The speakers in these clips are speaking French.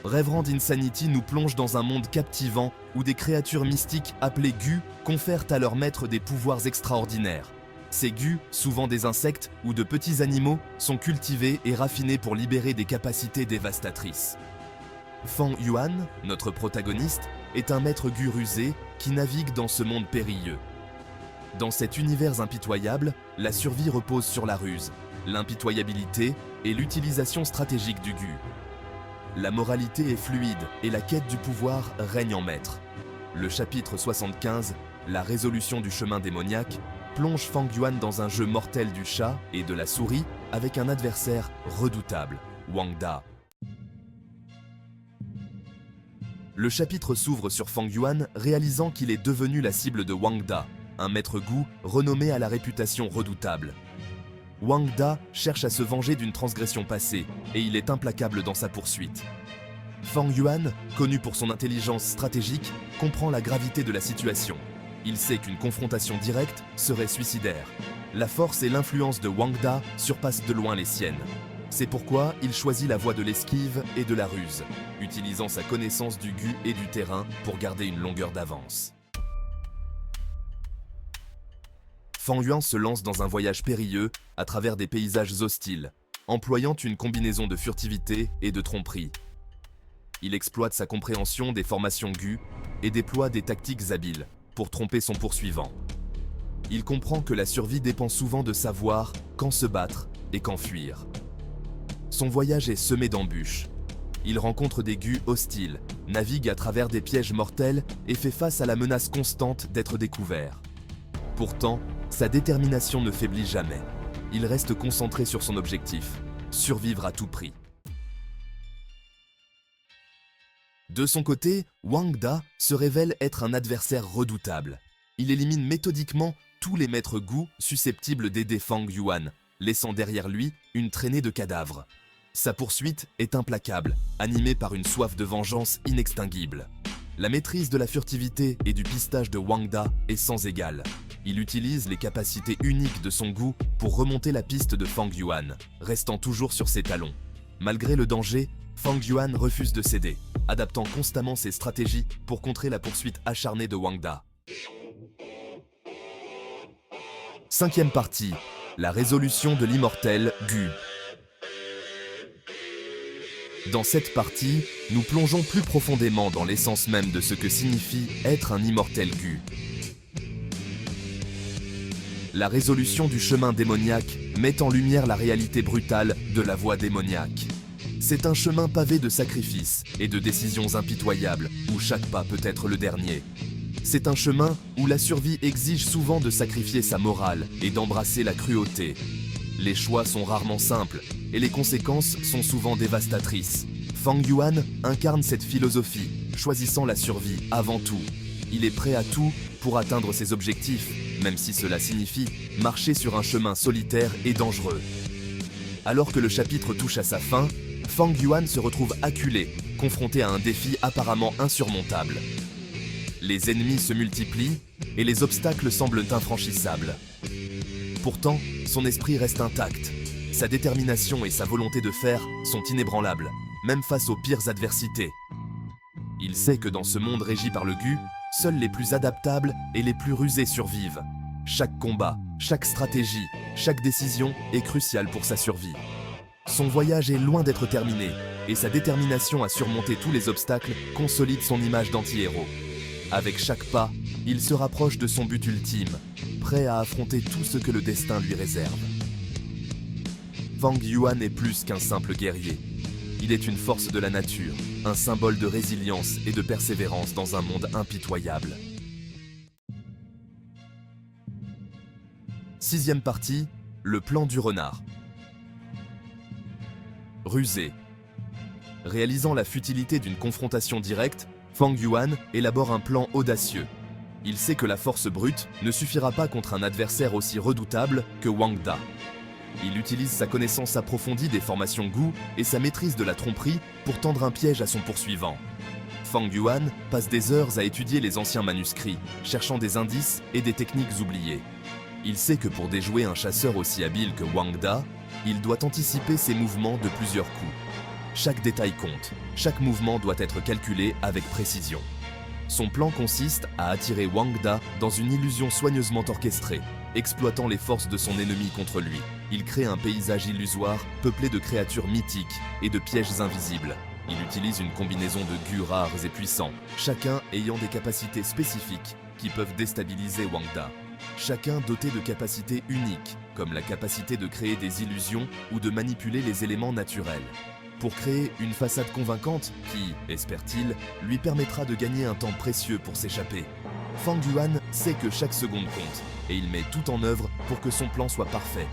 Reverend Insanity nous plonge dans un monde captivant où des créatures mystiques appelées Gu confèrent à leur maître des pouvoirs extraordinaires. Ces Gu, souvent des insectes ou de petits animaux, sont cultivés et raffinés pour libérer des capacités dévastatrices. Fang Yuan, notre protagoniste, est un maître Gu rusé qui navigue dans ce monde périlleux. Dans cet univers impitoyable, la survie repose sur la ruse, l'impitoyabilité et l'utilisation stratégique du Gu. La moralité est fluide et la quête du pouvoir règne en maître. Le chapitre 75, la résolution du chemin démoniaque, plonge Fang Yuan dans un jeu mortel du chat et de la souris avec un adversaire redoutable, Wang Da. Le chapitre s'ouvre sur Fang Yuan réalisant qu'il est devenu la cible de Wang Da, un maître Gu renommé à la réputation redoutable. Wang Da cherche à se venger d'une transgression passée et il est implacable dans sa poursuite. Fang Yuan, connu pour son intelligence stratégique, comprend la gravité de la situation. Il sait qu'une confrontation directe serait suicidaire. La force et l'influence de Wang Da surpassent de loin les siennes. C'est pourquoi il choisit la voie de l'esquive et de la ruse, utilisant sa connaissance du Gu et du terrain pour garder une longueur d'avance. Fang Yuan se lance dans un voyage périlleux à travers des paysages hostiles, employant une combinaison de furtivité et de tromperie. Il exploite sa compréhension des formations Gu et déploie des tactiques habiles pour tromper son poursuivant. Il comprend que la survie dépend souvent de savoir quand se battre et quand fuir. Son voyage est semé d'embûches. Il rencontre des Gu hostiles, navigue à travers des pièges mortels et fait face à la menace constante d'être découvert. Pourtant, sa détermination ne faiblit jamais. Il reste concentré sur son objectif, survivre à tout prix. De son côté, Wang Da se révèle être un adversaire redoutable. Il élimine méthodiquement tous les maîtres Gu susceptibles d'aider Fang Yuan, laissant derrière lui une traînée de cadavres. Sa poursuite est implacable, animée par une soif de vengeance inextinguible. La maîtrise de la furtivité et du pistage de Wang Da est sans égal. Il utilise les capacités uniques de son Gu pour remonter la piste de Fang Yuan, restant toujours sur ses talons. Malgré le danger, Fang Yuan refuse de céder, adaptant constamment ses stratégies pour contrer la poursuite acharnée de Wang Da. Cinquième partie, la résolution de l'immortel Gu. Dans cette partie, nous plongeons plus profondément dans l'essence même de ce que signifie être un immortel Gu. La résolution du chemin démoniaque met en lumière la réalité brutale de la voie démoniaque. C'est un chemin pavé de sacrifices et de décisions impitoyables où chaque pas peut être le dernier. C'est un chemin où la survie exige souvent de sacrifier sa morale et d'embrasser la cruauté. Les choix sont rarement simples et les conséquences sont souvent dévastatrices. Fang Yuan incarne cette philosophie, choisissant la survie avant tout. Il est prêt à tout pour atteindre ses objectifs, même si cela signifie marcher sur un chemin solitaire et dangereux. Alors que le chapitre touche à sa fin, Fang Yuan se retrouve acculé, confronté à un défi apparemment insurmontable. Les ennemis se multiplient et les obstacles semblent infranchissables. Pourtant, son esprit reste intact. Sa détermination et sa volonté de faire sont inébranlables, même face aux pires adversités. Il sait que dans ce monde régi par le Gu, seuls les plus adaptables et les plus rusés survivent. Chaque combat, chaque stratégie, chaque décision est cruciale pour sa survie. Son voyage est loin d'être terminé, et sa détermination à surmonter tous les obstacles consolide son image d'anti-héros. Avec chaque pas, il se rapproche de son but ultime, prêt à affronter tout ce que le destin lui réserve. Fang Yuan est plus qu'un simple guerrier. Il est une force de la nature, un symbole de résilience et de persévérance dans un monde impitoyable. Sixième partie, le plan du renard. Rusé. Réalisant la futilité d'une confrontation directe, Fang Yuan élabore un plan audacieux. Il sait que la force brute ne suffira pas contre un adversaire aussi redoutable que Wang Da. Il utilise sa connaissance approfondie des formations Gu et sa maîtrise de la tromperie pour tendre un piège à son poursuivant. Fang Yuan passe des heures à étudier les anciens manuscrits, cherchant des indices et des techniques oubliées. Il sait que pour déjouer un chasseur aussi habile que Wang Da, il doit anticiper ses mouvements de plusieurs coups. Chaque détail compte, chaque mouvement doit être calculé avec précision. Son plan consiste à attirer Wang Da dans une illusion soigneusement orchestrée. Exploitant les forces de son ennemi contre lui, il crée un paysage illusoire peuplé de créatures mythiques et de pièges invisibles. Il utilise une combinaison de gus rares et puissants, chacun ayant des capacités spécifiques qui peuvent déstabiliser Wang Da. Chacun doté de capacités uniques, comme la capacité de créer des illusions ou de manipuler les éléments naturels. Pour créer une façade convaincante qui, espère-t-il, lui permettra de gagner un temps précieux pour s'échapper. Fang Yuan sait que chaque seconde compte, et il met tout en œuvre pour que son plan soit parfait.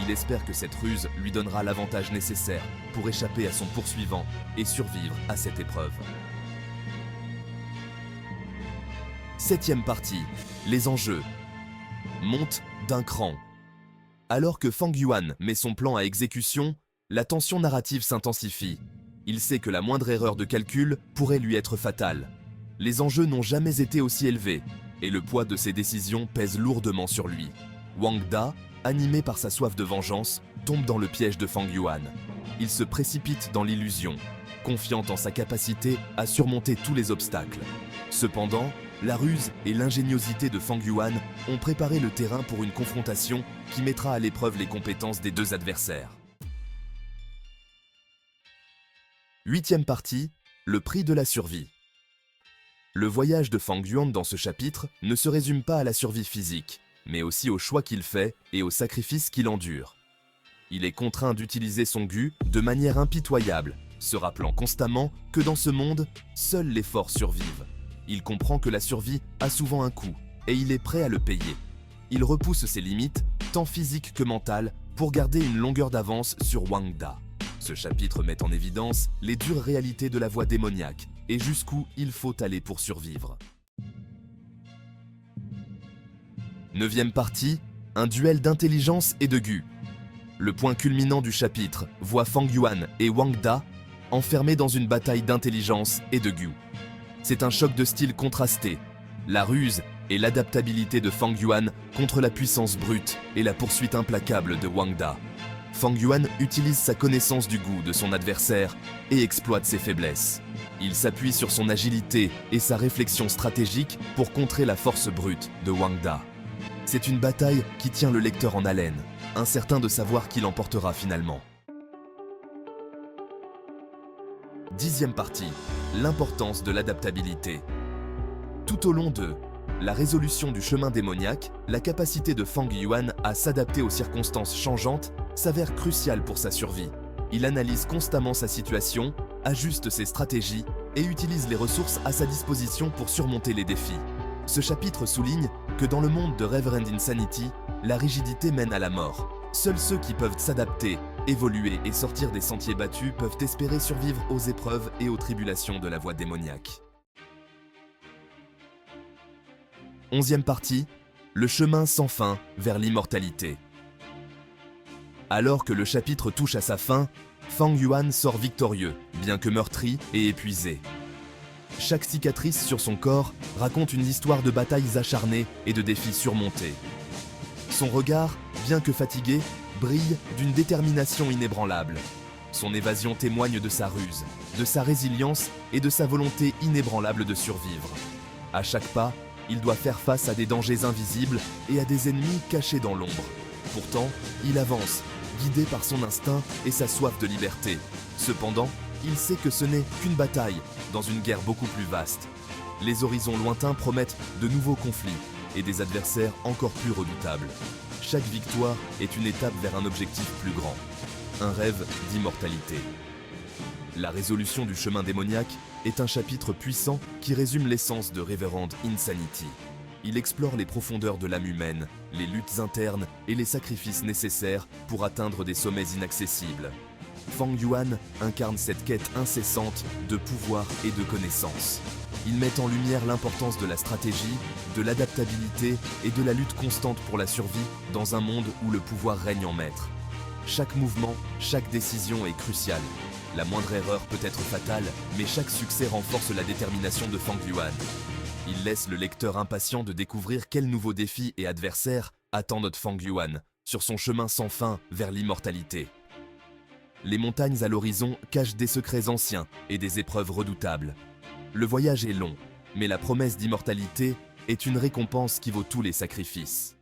Il espère que cette ruse lui donnera l'avantage nécessaire pour échapper à son poursuivant et survivre à cette épreuve. 7e partie, les enjeux. Monte d'un cran. Alors que Fang Yuan met son plan à exécution, la tension narrative s'intensifie. Il sait que la moindre erreur de calcul pourrait lui être fatale. Les enjeux n'ont jamais été aussi élevés, et le poids de ses décisions pèse lourdement sur lui. Wang Da, animé par sa soif de vengeance, tombe dans le piège de Fang Yuan. Il se précipite dans l'illusion, confiant en sa capacité à surmonter tous les obstacles. Cependant, la ruse et l'ingéniosité de Fang Yuan ont préparé le terrain pour une confrontation qui mettra à l'épreuve les compétences des deux adversaires. 8e partie, le prix de la survie. Le voyage de Fang Yuan dans ce chapitre ne se résume pas à la survie physique, mais aussi aux choix qu'il fait et aux sacrifices qu'il endure. Il est contraint d'utiliser son gu de manière impitoyable, se rappelant constamment que dans ce monde, seuls les forts survivent. Il comprend que la survie a souvent un coût, et il est prêt à le payer. Il repousse ses limites, tant physiques que mentales, pour garder une longueur d'avance sur Wang Da. Ce chapitre met en évidence les dures réalités de la voie démoniaque et jusqu'où il faut aller pour survivre. 9e partie, un duel d'intelligence et de gu. Le point culminant du chapitre voit Fang Yuan et Wang Da enfermés dans une bataille d'intelligence et de gu. C'est un choc de style contrasté, la ruse et l'adaptabilité de Fang Yuan contre la puissance brute et la poursuite implacable de Wang Da. Fang Yuan utilise sa connaissance du goût de son adversaire et exploite ses faiblesses. Il s'appuie sur son agilité et sa réflexion stratégique pour contrer la force brute de Wang Da. C'est une bataille qui tient le lecteur en haleine, incertain de savoir qui l'emportera finalement. 10e partie, l'importance de l'adaptabilité. Tout au long de la résolution du chemin démoniaque, la capacité de Fang Yuan à s'adapter aux circonstances changeantes s'avère cruciale pour sa survie. Il analyse constamment sa situation, ajuste ses stratégies et utilise les ressources à sa disposition pour surmonter les défis. Ce chapitre souligne que dans le monde de Reverend Insanity, la rigidité mène à la mort. Seuls ceux qui peuvent s'adapter, évoluer et sortir des sentiers battus peuvent espérer survivre aux épreuves et aux tribulations de la voie démoniaque. 11e partie, le chemin sans fin vers l'immortalité. Alors que le chapitre touche à sa fin, Fang Yuan sort victorieux, bien que meurtri et épuisé. Chaque cicatrice sur son corps raconte une histoire de batailles acharnées et de défis surmontés. Son regard, bien que fatigué, brille d'une détermination inébranlable. Son évasion témoigne de sa ruse, de sa résilience et de sa volonté inébranlable de survivre. À chaque pas, il doit faire face à des dangers invisibles et à des ennemis cachés dans l'ombre. Pourtant, il avance, guidé par son instinct et sa soif de liberté. Cependant, il sait que ce n'est qu'une bataille, dans une guerre beaucoup plus vaste. Les horizons lointains promettent de nouveaux conflits et des adversaires encore plus redoutables. Chaque victoire est une étape vers un objectif plus grand, un rêve d'immortalité. La résolution du chemin démoniaque est un chapitre puissant qui résume l'essence de Reverend Insanity. Il explore les profondeurs de l'âme humaine, les luttes internes et les sacrifices nécessaires pour atteindre des sommets inaccessibles. Fang Yuan incarne cette quête incessante de pouvoir et de connaissance. Il met en lumière l'importance de la stratégie, de l'adaptabilité et de la lutte constante pour la survie dans un monde où le pouvoir règne en maître. Chaque mouvement, chaque décision est cruciale. La moindre erreur peut être fatale, mais chaque succès renforce la détermination de Fang Yuan. Il laisse le lecteur impatient de découvrir quels nouveaux défis et adversaires attend notre Fang Yuan sur son chemin sans fin vers l'immortalité. les montagnes à l'horizon cachent des secrets anciens et des épreuves redoutables. Le voyage est long, mais la promesse d'immortalité est une récompense qui vaut tous les sacrifices.